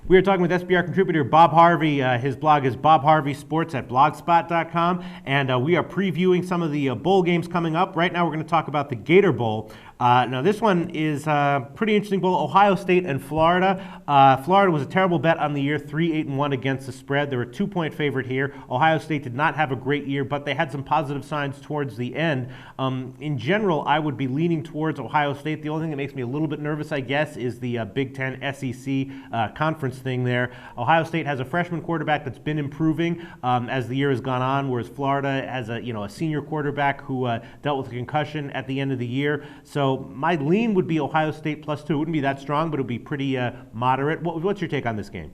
We are talking with SBR contributor Bob Harvey. His blog is Bob Harvey Sports at blogspot.com, and we are previewing some of the bowl games coming up. Right now we're going to talk about the Gator Bowl. Now this one is a pretty interesting bowl. Ohio State and Florida. Florida was a terrible bet on the year, 3-8-1 against the spread. They were a 2-point favorite here. Ohio State did not have a great year, but they had some positive signs towards the end. In general, I would be leaning towards Ohio State. The only thing that makes me a little bit nervous, I guess, is the Big Ten SEC conference thing there. Ohio State has a freshman quarterback that's been improving as the year has gone on, whereas Florida has a senior quarterback who dealt with a concussion at the end of the year. So my lean would be Ohio State +2. It wouldn't be that strong, but it would be pretty moderate. What's your take on this game?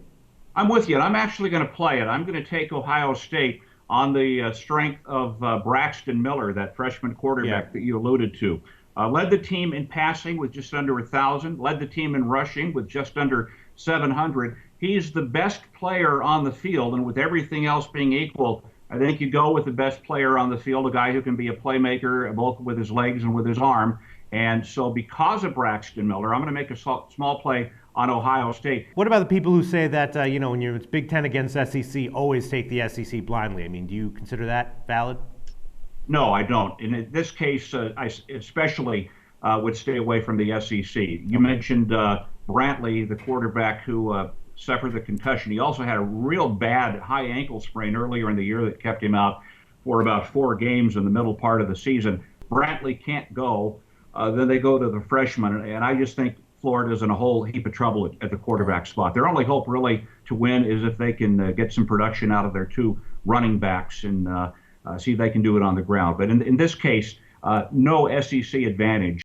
I'm with you, and I'm actually going to play it. I'm going to take Ohio State on the strength of Braxton Miller, that freshman quarterback that you alluded to. Led the team in passing with just under 1,000, led the team in rushing with just under 700. He's the best player on the field, and with everything else being equal, I think you go with the best player on the field, a guy who can be a playmaker both with his legs and with his arm. And so because of Braxton Miller, I'm going to make a small play on Ohio State. What about the people who say that, when it's Big Ten against SEC, always take the SEC blindly? I mean, do you consider that valid? No, I don't. In this case, I especially would stay away from the SEC. You mentioned Brantley, the quarterback who suffered the concussion. He also had a real bad high ankle sprain earlier in the year that kept him out for about 4 games in the middle part of the season. Brantley can't go. Then they go to the freshman, and I just think Florida's in a whole heap of trouble at the quarterback spot. Their only hope really to win is if they can get some production out of their 2 running backs and see if they can do it on the ground. But in this case, no SEC advantage